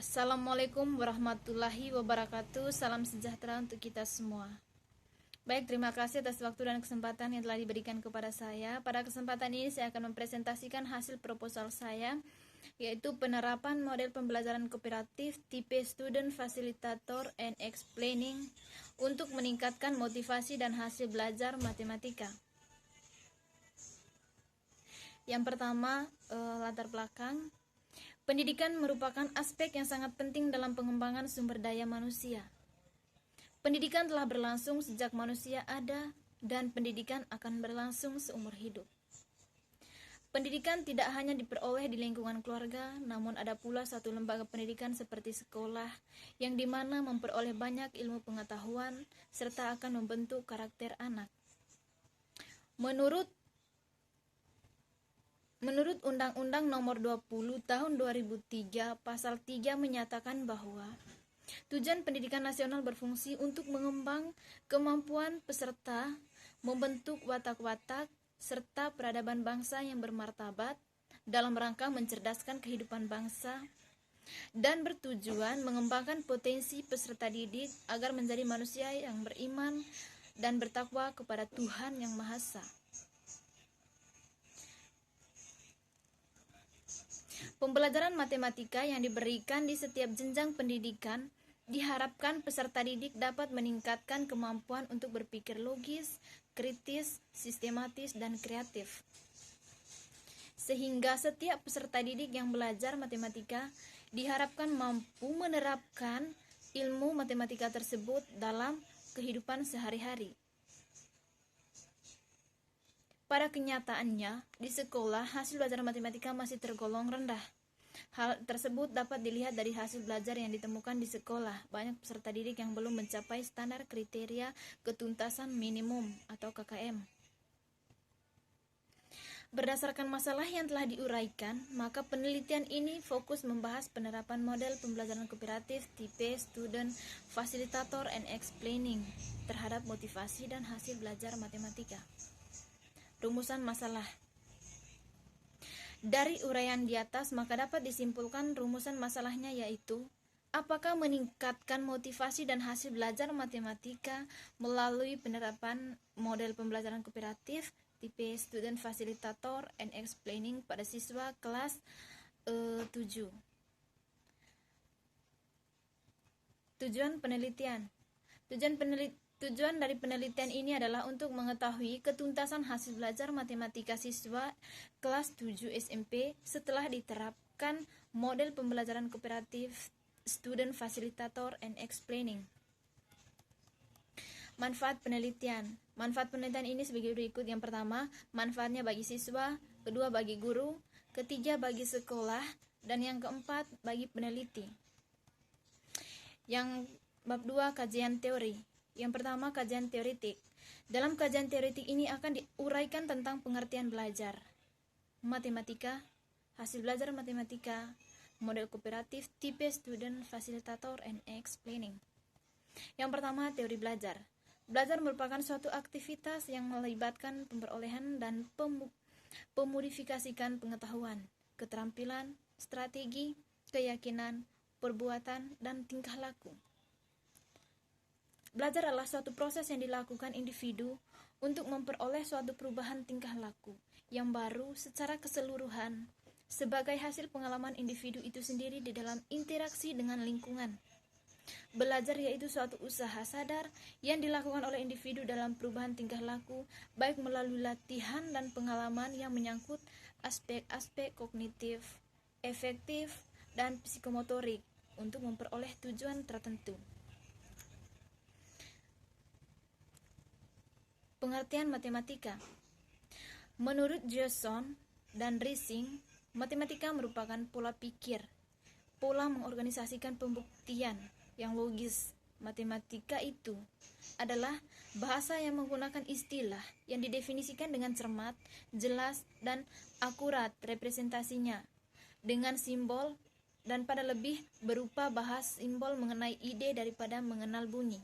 Assalamualaikum warahmatullahi wabarakatuh. Salam sejahtera untuk kita semua. Baik, terima kasih atas waktu dan kesempatan yang telah diberikan kepada saya. Pada kesempatan ini saya akan mempresentasikan hasil proposal saya, yaitu penerapan model pembelajaran kooperatif tipe Student Facilitator and Explaining untuk meningkatkan motivasi dan hasil belajar matematika. Yang pertama, latar belakang. Pendidikan merupakan aspek yang sangat penting dalam pengembangan sumber daya manusia. Pendidikan telah berlangsung sejak manusia ada, dan pendidikan akan berlangsung seumur hidup. Pendidikan tidak hanya diperoleh di lingkungan keluarga, namun ada pula satu lembaga pendidikan seperti sekolah, yang dimana memperoleh banyak ilmu pengetahuan, serta akan membentuk karakter anak. Menurut Undang-Undang Nomor 20 Tahun 2003, Pasal 3 menyatakan bahwa tujuan pendidikan nasional berfungsi untuk mengembang kemampuan peserta, membentuk watak-watak, serta peradaban bangsa yang bermartabat dalam rangka mencerdaskan kehidupan bangsa, dan bertujuan mengembangkan potensi peserta didik agar menjadi manusia yang beriman dan bertakwa kepada Tuhan Yang Maha Esa. Pembelajaran matematika yang diberikan di setiap jenjang pendidikan diharapkan peserta didik dapat meningkatkan kemampuan untuk berpikir logis, kritis, sistematis, dan kreatif. Sehingga setiap peserta didik yang belajar matematika diharapkan mampu menerapkan ilmu matematika tersebut dalam kehidupan sehari-hari. Pada kenyataannya, di sekolah hasil belajar matematika masih tergolong rendah. Hal tersebut dapat dilihat dari hasil belajar yang ditemukan di sekolah. Banyak peserta didik yang belum mencapai standar kriteria ketuntasan minimum atau KKM. Berdasarkan masalah yang telah diuraikan, maka penelitian ini fokus membahas penerapan model pembelajaran kooperatif tipe Student Facilitator and Explaining terhadap motivasi dan hasil belajar matematika. Rumusan masalah. Dari uraian di atas, maka dapat disimpulkan rumusan masalahnya, yaitu apakah meningkatkan motivasi dan hasil belajar matematika melalui penerapan model pembelajaran kooperatif tipe Student Facilitator and Explaining pada siswa kelas 7. Tujuan penelitian. Tujuan dari penelitian ini adalah untuk mengetahui ketuntasan hasil belajar matematika siswa kelas 7 SMP setelah diterapkan model pembelajaran kooperatif Student Facilitator and Explaining. Manfaat penelitian. Manfaat penelitian ini sebagai berikut. Yang pertama, manfaatnya bagi siswa, kedua bagi guru, ketiga bagi sekolah, dan yang keempat bagi peneliti. Yang bab 2, kajian teori. Yang pertama, kajian teoretik. Dalam kajian teoretik ini akan diuraikan tentang pengertian belajar matematika, hasil belajar matematika, model kooperatif tipe Student Facilitator and Explaining. Yang pertama, teori belajar. Belajar merupakan suatu aktivitas yang melibatkan pemberolehan dan pemodifikasikan pengetahuan, keterampilan, strategi, keyakinan, perbuatan, dan tingkah laku. Belajar adalah suatu proses yang dilakukan individu untuk memperoleh suatu perubahan tingkah laku yang baru secara keseluruhan sebagai hasil pengalaman individu itu sendiri di dalam interaksi dengan lingkungan. Belajar yaitu suatu usaha sadar yang dilakukan oleh individu dalam perubahan tingkah laku, baik melalui latihan dan pengalaman yang menyangkut aspek-aspek kognitif, efektif, dan psikomotorik untuk memperoleh tujuan tertentu. Pengertian matematika. Menurut Jason dan Rising, matematika merupakan pola pikir, pola mengorganisasikan pembuktian yang logis. Matematika itu adalah bahasa yang menggunakan istilah yang didefinisikan dengan cermat, jelas, dan akurat representasinya dengan simbol, dan pada lebih berupa bahas simbol mengenai ide daripada mengenal bunyi.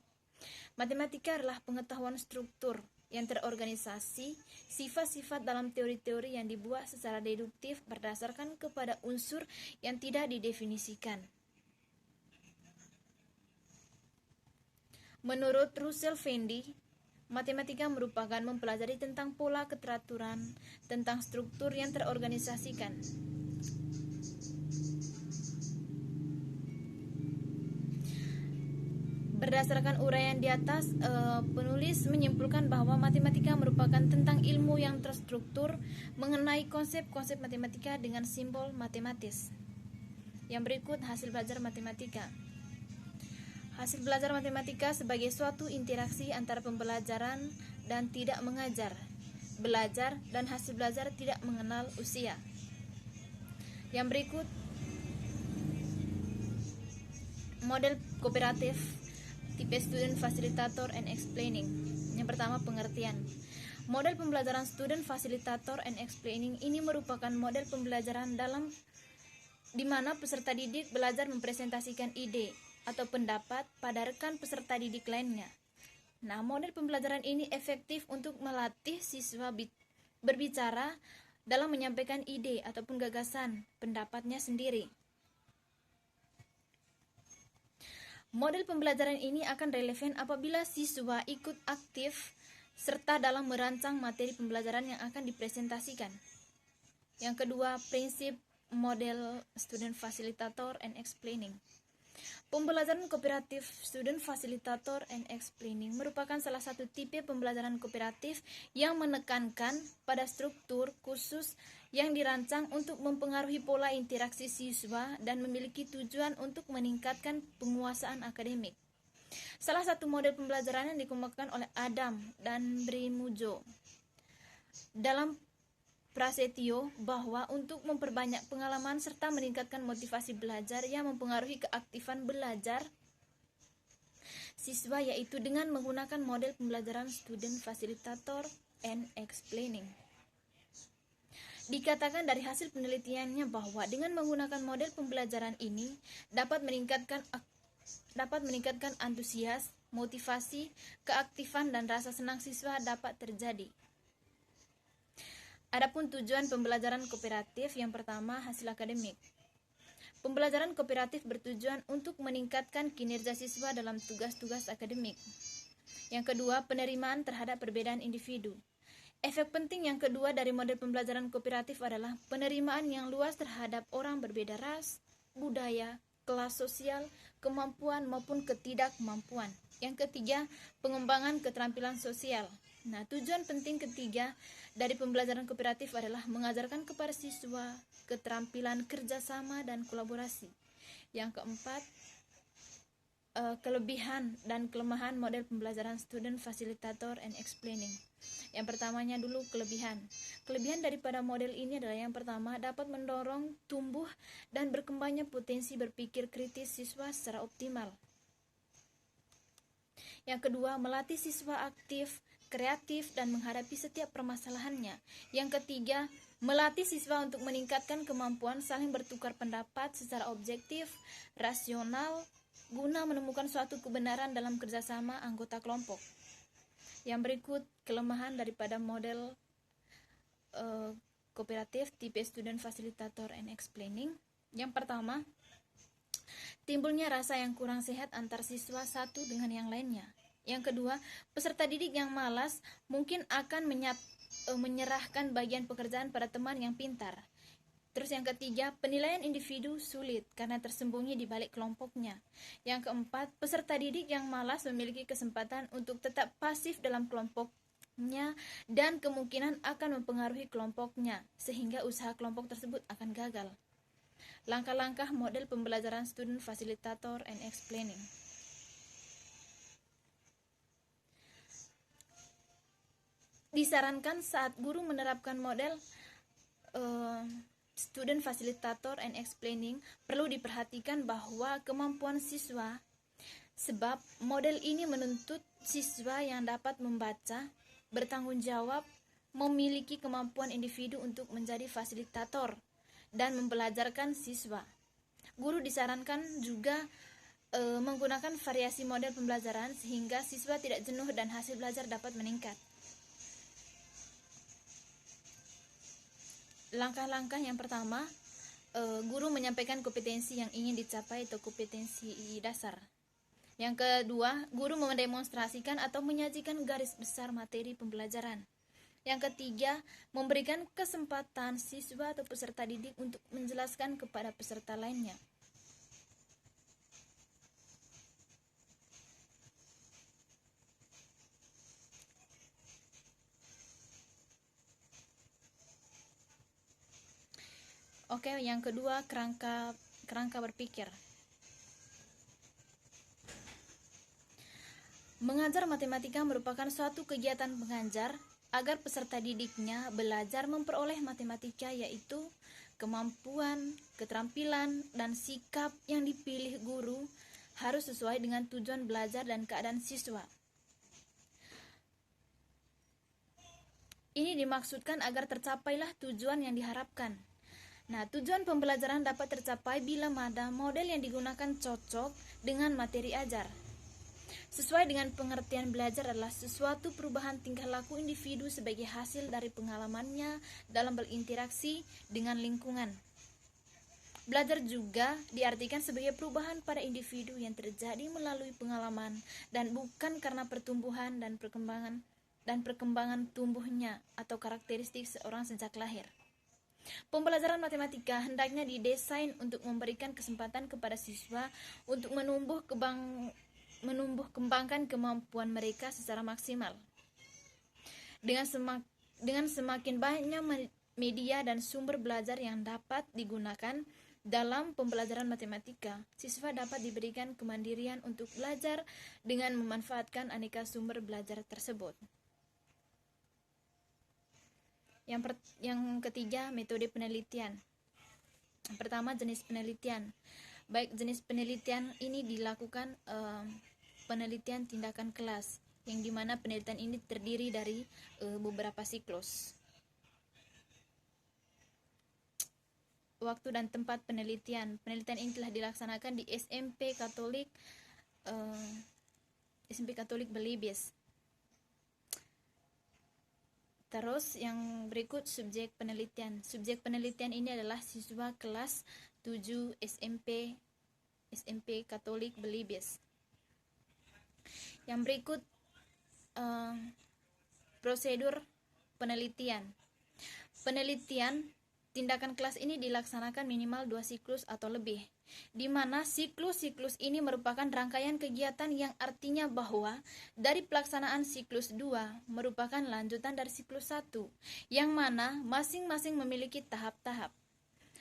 Matematika adalah pengetahuan struktur yang terorganisasi, sifat-sifat dalam teori-teori yang dibuat secara deduktif berdasarkan kepada unsur yang tidak didefinisikan. Menurut Russell Fendi, matematika merupakan mempelajari tentang pola keteraturan, tentang struktur yang terorganisasikan. Berdasarkan uraian di atas, penulis menyimpulkan bahwa matematika merupakan tentang ilmu yang terstruktur mengenai konsep-konsep matematika dengan simbol matematis. Yang berikut hasil belajar matematika. Hasil belajar matematika sebagai suatu interaksi antara pembelajaran dan tidak mengajar. Belajar dan hasil belajar tidak mengenal usia. Yang berikut model kooperatif tipe student facilitator and explaining. Yang pertama, pengertian. Model pembelajaran student facilitator and explaining ini merupakan model pembelajaran di mana peserta didik belajar mempresentasikan ide atau pendapat pada rekan peserta didik lainnya. Nah, model pembelajaran ini efektif untuk melatih siswa berbicara dalam menyampaikan ide ataupun gagasan pendapatnya sendiri. Model pembelajaran ini akan relevan apabila siswa ikut aktif serta dalam merancang materi pembelajaran yang akan dipresentasikan. Yang kedua, prinsip model student facilitator and explaining. Pembelajaran kooperatif student facilitator and explaining merupakan salah satu tipe pembelajaran kooperatif yang menekankan pada struktur khusus yang dirancang untuk mempengaruhi pola interaksi siswa dan memiliki tujuan untuk meningkatkan penguasaan akademik. Salah satu model pembelajaran yang dikembangkan oleh Adam dan Brimujo dalam Prasetyo bahwa untuk memperbanyak pengalaman serta meningkatkan motivasi belajar yang mempengaruhi keaktifan belajar siswa, yaitu dengan menggunakan model pembelajaran student facilitator and explaining. Dikatakan dari hasil penelitiannya bahwa dengan menggunakan model pembelajaran ini dapat meningkatkan antusias, motivasi, keaktifan, dan rasa senang siswa dapat terjadi. Adapun tujuan pembelajaran kooperatif, yang pertama, hasil akademik. Pembelajaran kooperatif bertujuan untuk meningkatkan kinerja siswa dalam tugas-tugas akademik. Yang kedua, penerimaan terhadap perbedaan individu. Efek penting yang kedua dari model pembelajaran kooperatif adalah penerimaan yang luas terhadap orang berbeda ras, budaya, kelas sosial, kemampuan maupun ketidakmampuan. Yang ketiga, pengembangan keterampilan sosial. Nah, tujuan penting ketiga dari pembelajaran kooperatif adalah mengajarkan kepada siswa keterampilan kerjasama dan kolaborasi. Yang keempat, kelebihan dan kelemahan model pembelajaran student facilitator and explaining. Yang pertamanya dulu kelebihan. Kelebihan daripada model ini adalah yang pertama, dapat mendorong tumbuh dan berkembangnya potensi berpikir kritis siswa secara optimal. Yang kedua, melatih siswa aktif, kreatif, dan menghadapi setiap permasalahannya. Yang ketiga, melatih siswa untuk meningkatkan kemampuan saling bertukar pendapat secara objektif, rasional, guna menemukan suatu kebenaran dalam kerjasama anggota kelompok. Yang berikut kelemahan daripada model kooperatif tipe student facilitator and explaining. Yang pertama, timbulnya rasa yang kurang sehat antar siswa satu dengan yang lainnya. Yang kedua, peserta didik yang malas mungkin akan menyerahkan bagian pekerjaan pada teman yang pintar. Terus yang ketiga, penilaian individu sulit karena tersembunyi di balik kelompoknya. Yang keempat, peserta didik yang malas memiliki kesempatan untuk tetap pasif dalam kelompoknya dan kemungkinan akan mempengaruhi kelompoknya sehingga usaha kelompok tersebut akan gagal. Langkah-langkah model pembelajaran student facilitator and explaining. Disarankan saat guru menerapkan model student facilitator and explaining, perlu diperhatikan bahwa kemampuan siswa, sebab model ini menuntut siswa yang dapat membaca, bertanggung jawab, memiliki kemampuan individu untuk menjadi fasilitator dan mempelajarkan siswa. Guru disarankan juga menggunakan variasi model pembelajaran sehingga siswa tidak jenuh dan hasil belajar dapat meningkat. Langkah-langkah yang pertama, guru menyampaikan kompetensi yang ingin dicapai atau kompetensi dasar. Yang kedua, guru mendemonstrasikan atau menyajikan garis besar materi pembelajaran. Yang ketiga, memberikan kesempatan siswa atau peserta didik untuk menjelaskan kepada peserta lainnya. Oke, yang kedua, kerangka berpikir. Mengajar matematika merupakan suatu kegiatan pengajar agar peserta didiknya belajar memperoleh matematika, yaitu kemampuan, keterampilan, dan sikap yang dipilih guru harus sesuai dengan tujuan belajar dan keadaan siswa. Ini dimaksudkan agar tercapailah tujuan yang diharapkan. Nah, tujuan pembelajaran dapat tercapai bila mana model yang digunakan cocok dengan materi ajar. Sesuai dengan pengertian, belajar adalah sesuatu perubahan tingkah laku individu sebagai hasil dari pengalamannya dalam berinteraksi dengan lingkungan. Belajar juga diartikan sebagai perubahan pada individu yang terjadi melalui pengalaman dan bukan karena pertumbuhan dan perkembangan tumbuhnya atau karakteristik seorang sejak lahir. Pembelajaran matematika hendaknya didesain untuk memberikan kesempatan kepada siswa untuk menumbuh kembangkan kemampuan mereka secara maksimal. Dengan semakin banyak media dan sumber belajar yang dapat digunakan dalam pembelajaran matematika, siswa dapat diberikan kemandirian untuk belajar dengan memanfaatkan aneka sumber belajar tersebut. Yang ketiga, metode penelitian. Pertama, jenis penelitian. Baik jenis penelitian ini dilakukan penelitian tindakan kelas, yang dimana penelitian ini terdiri dari beberapa siklus. Waktu dan tempat penelitian. Penelitian ini telah dilaksanakan di SMP Katolik Belibis. Terus yang berikut subjek penelitian. Subjek penelitian ini adalah siswa kelas 7 SMP Katolik Belibis. Yang berikut prosedur penelitian. Penelitian tindakan kelas ini dilaksanakan minimal 2 siklus atau lebih, di mana siklus-siklus ini merupakan rangkaian kegiatan yang artinya bahwa dari pelaksanaan siklus 2 merupakan lanjutan dari siklus 1, yang mana masing-masing memiliki tahap-tahap.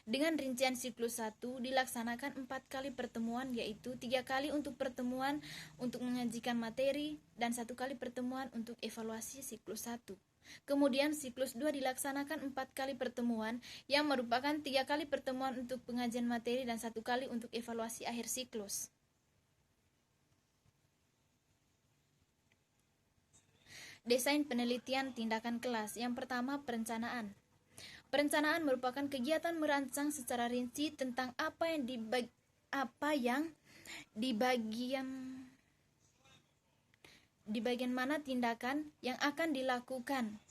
Dengan rincian siklus 1 dilaksanakan 4 kali pertemuan, yaitu 3 kali untuk pertemuan untuk menyajikan materi dan 1 kali pertemuan untuk evaluasi siklus 1. Kemudian siklus 2 dilaksanakan 4 kali pertemuan yang merupakan 3 kali pertemuan untuk pengajian materi dan 1 kali untuk evaluasi akhir siklus. Desain penelitian tindakan kelas. Yang pertama, perencanaan. Perencanaan merupakan kegiatan merancang secara rinci tentang apa yang di bagian mana tindakan yang akan dilakukan.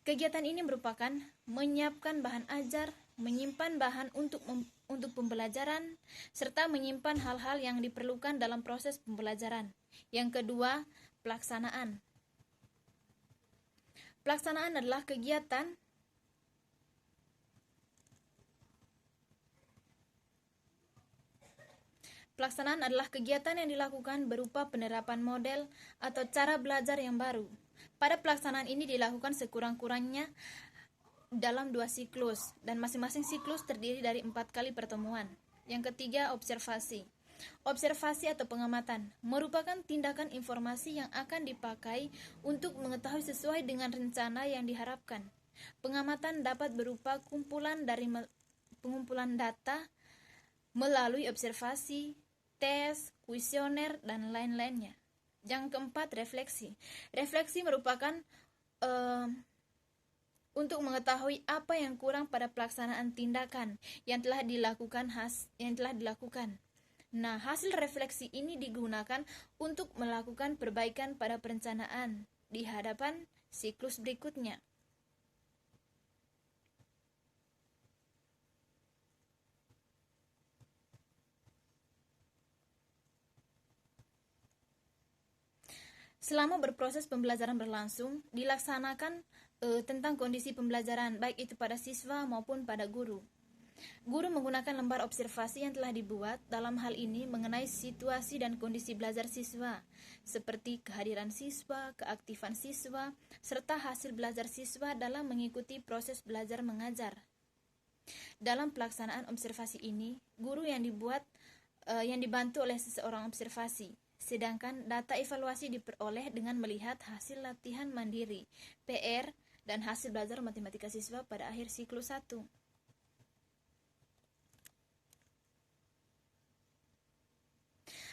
Kegiatan ini merupakan menyiapkan bahan ajar, menyimpan bahan untuk pembelajaran, serta menyimpan hal-hal yang diperlukan dalam proses pembelajaran. Yang kedua, pelaksanaan. Pelaksanaan adalah kegiatan yang dilakukan berupa penerapan model atau cara belajar yang baru. Pada pelaksanaan ini dilakukan sekurang-kurangnya dalam 2 siklus, dan masing-masing siklus terdiri dari 4 kali pertemuan. Yang ketiga, observasi. Observasi atau pengamatan merupakan tindakan informasi yang akan dipakai untuk mengetahui sesuai dengan rencana yang diharapkan. Pengamatan dapat berupa pengumpulan data melalui observasi, tes, kuesioner, dan lain-lainnya. Yang keempat, refleksi. Refleksi merupakan untuk mengetahui apa yang kurang pada pelaksanaan tindakan yang telah dilakukan. Nah, hasil refleksi ini digunakan untuk melakukan perbaikan pada perencanaan di hadapan siklus berikutnya. Selama berproses pembelajaran berlangsung, dilaksanakan tentang kondisi pembelajaran, baik itu pada siswa maupun pada guru. Guru menggunakan lembar observasi yang telah dibuat, dalam hal ini mengenai situasi dan kondisi belajar siswa, seperti kehadiran siswa, keaktifan siswa, serta hasil belajar siswa dalam mengikuti proses belajar mengajar. Dalam pelaksanaan observasi ini, guru yang dibantu oleh seseorang observasi, sedangkan data evaluasi diperoleh dengan melihat hasil latihan mandiri, PR, dan hasil belajar matematika siswa pada akhir siklus 1.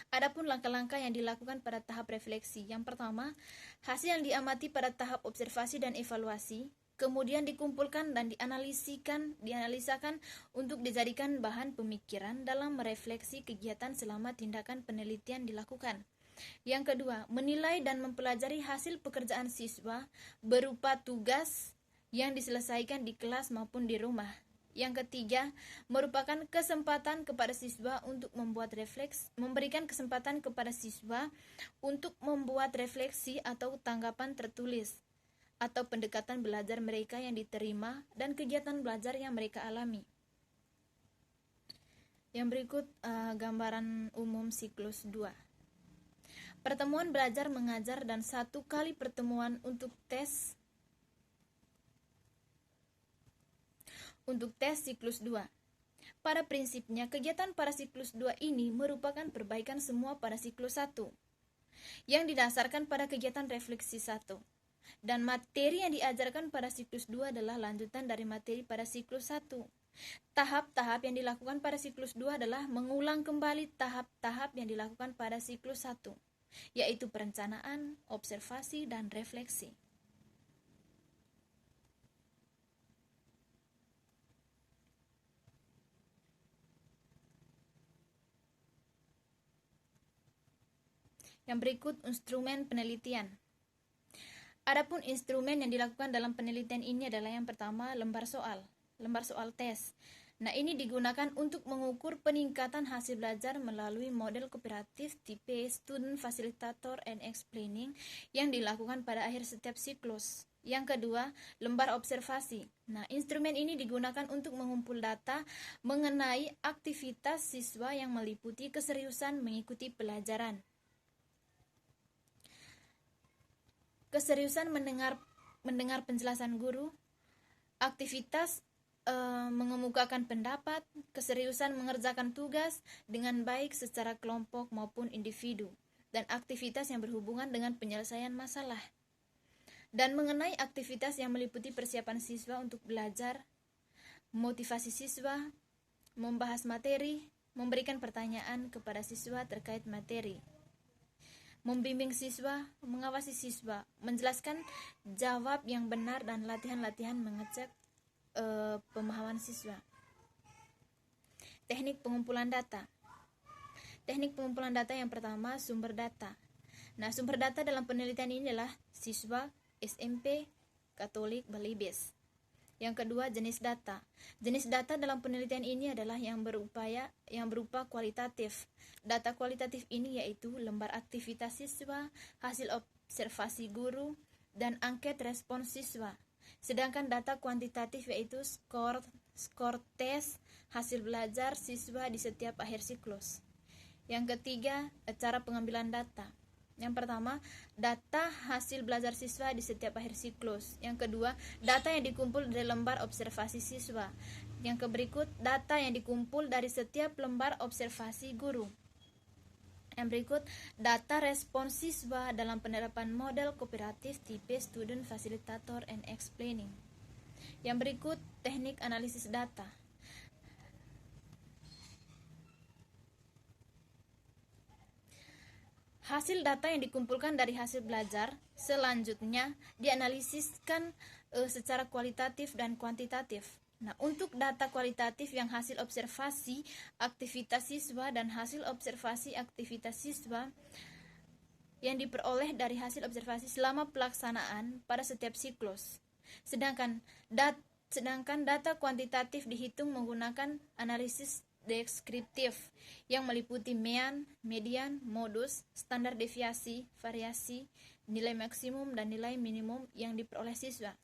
Adapun langkah-langkah yang dilakukan pada tahap refleksi. Yang pertama, hasil yang diamati pada tahap observasi dan evaluasi, kemudian dikumpulkan dan dianalisakan untuk dijadikan bahan pemikiran dalam merefleksi kegiatan selama tindakan penelitian dilakukan. Yang kedua, menilai dan mempelajari hasil pekerjaan siswa berupa tugas yang diselesaikan di kelas maupun di rumah. Yang ketiga, merupakan kesempatan kepada siswa untuk memberikan kesempatan kepada siswa untuk membuat refleksi atau tanggapan tertulis atau pendekatan belajar mereka yang diterima dan kegiatan belajar yang mereka alami. Yang berikut gambaran umum siklus 2. Pertemuan belajar mengajar dan 1 kali pertemuan untuk tes siklus 2. Pada prinsipnya, kegiatan pada siklus 2 ini merupakan perbaikan semua pada siklus 1 yang didasarkan pada kegiatan refleksi 1. Dan materi yang diajarkan pada siklus 2 adalah lanjutan dari materi pada siklus 1. Tahap-tahap yang dilakukan pada siklus 2 adalah mengulang kembali tahap-tahap yang dilakukan pada siklus 1, yaitu perencanaan, observasi, dan refleksi. Yang berikut instrumen penelitian. Adapun instrumen yang dilakukan dalam penelitian ini adalah yang pertama, lembar soal tes. Nah, ini digunakan untuk mengukur peningkatan hasil belajar melalui model kooperatif tipe Student Facilitator and Explaining yang dilakukan pada akhir setiap siklus. Yang kedua, lembar observasi. Nah, instrumen ini digunakan untuk mengumpul data mengenai aktivitas siswa yang meliputi keseriusan mengikuti pelajaran, keseriusan mendengar penjelasan guru, aktivitas mengemukakan pendapat, keseriusan mengerjakan tugas dengan baik secara kelompok maupun individu, dan aktivitas yang berhubungan dengan penyelesaian masalah. Dan mengenai aktivitas yang meliputi persiapan siswa untuk belajar, motivasi siswa, membahas materi, memberikan pertanyaan kepada siswa terkait materi, membimbing siswa, mengawasi siswa, menjelaskan jawab yang benar, dan latihan-latihan mengecek pemahaman siswa. Teknik pengumpulan data. Teknik pengumpulan data yang pertama, sumber data. Nah, sumber data dalam penelitian ini adalah siswa SMP Katolik Balibes. Yang kedua, jenis data. Jenis data dalam penelitian ini adalah yang berupa kualitatif. Data kualitatif ini yaitu lembar aktivitas siswa, hasil observasi guru, dan angket respons siswa. Sedangkan data kuantitatif yaitu skor tes, hasil belajar siswa di setiap akhir siklus. Yang ketiga, cara pengambilan data. Yang pertama, data hasil belajar siswa di setiap akhir siklus. Yang kedua, data yang dikumpul dari lembar observasi siswa. Yang berikut, data yang dikumpul dari setiap lembar observasi guru. Yang berikut, data respons siswa dalam penerapan model kooperatif tipe Student Facilitator and Explaining. Yang berikut, teknik analisis data. Hasil data yang dikumpulkan dari hasil belajar selanjutnya dianalisiskan secara kualitatif dan kuantitatif. Nah, untuk data kualitatif yang hasil observasi aktivitas siswa dan hasil observasi aktivitas siswa yang diperoleh dari hasil observasi selama pelaksanaan pada setiap siklus. Sedangkan data kuantitatif dihitung menggunakan analisis deskriptif yang meliputi mean, median, modus, standar deviasi, variasi, nilai maksimum dan nilai minimum yang diperoleh siswa.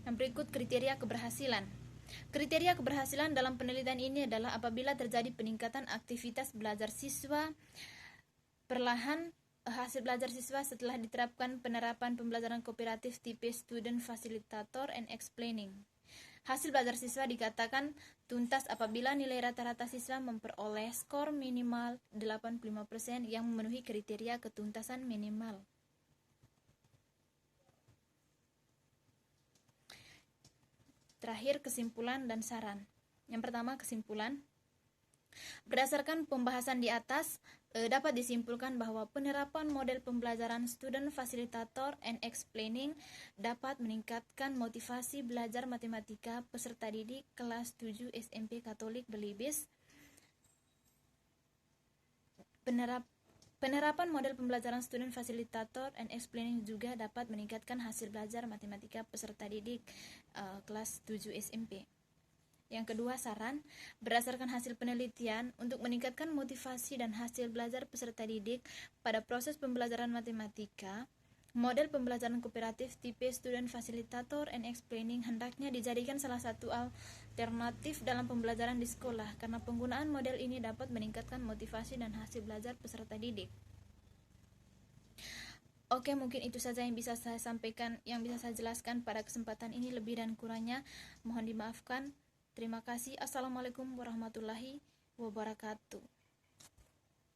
Yang berikut kriteria keberhasilan. Kriteria keberhasilan dalam penelitian ini adalah apabila terjadi peningkatan aktivitas belajar siswa, perlahan hasil belajar siswa setelah diterapkan penerapan pembelajaran kooperatif tipe Student Facilitator and Explaining. Hasil belajar siswa dikatakan tuntas apabila nilai rata-rata siswa memperoleh skor minimal 85% yang memenuhi kriteria ketuntasan minimal. Terakhir, kesimpulan dan saran. Yang pertama, kesimpulan. Berdasarkan pembahasan di atas, dapat disimpulkan bahwa penerapan model pembelajaran Student Facilitator and Explaining dapat meningkatkan motivasi belajar matematika peserta didik kelas 7 SMP Katolik Belibis. Penerapan model pembelajaran Student Facilitator and Explaining juga dapat meningkatkan hasil belajar matematika peserta didik kelas 7 SMP. Yang kedua, saran. Berdasarkan hasil penelitian, untuk meningkatkan motivasi dan hasil belajar peserta didik pada proses pembelajaran matematika, model pembelajaran kooperatif tipe Student Facilitator and Explaining hendaknya dijadikan salah satu alternatif dalam pembelajaran di sekolah, karena penggunaan model ini dapat meningkatkan motivasi dan hasil belajar peserta didik. Oke, mungkin itu saja yang bisa saya sampaikan, yang bisa saya jelaskan pada kesempatan ini. Lebih dan kurangnya mohon dimaafkan. Terima kasih. Assalamualaikum warahmatullahi wabarakatuh.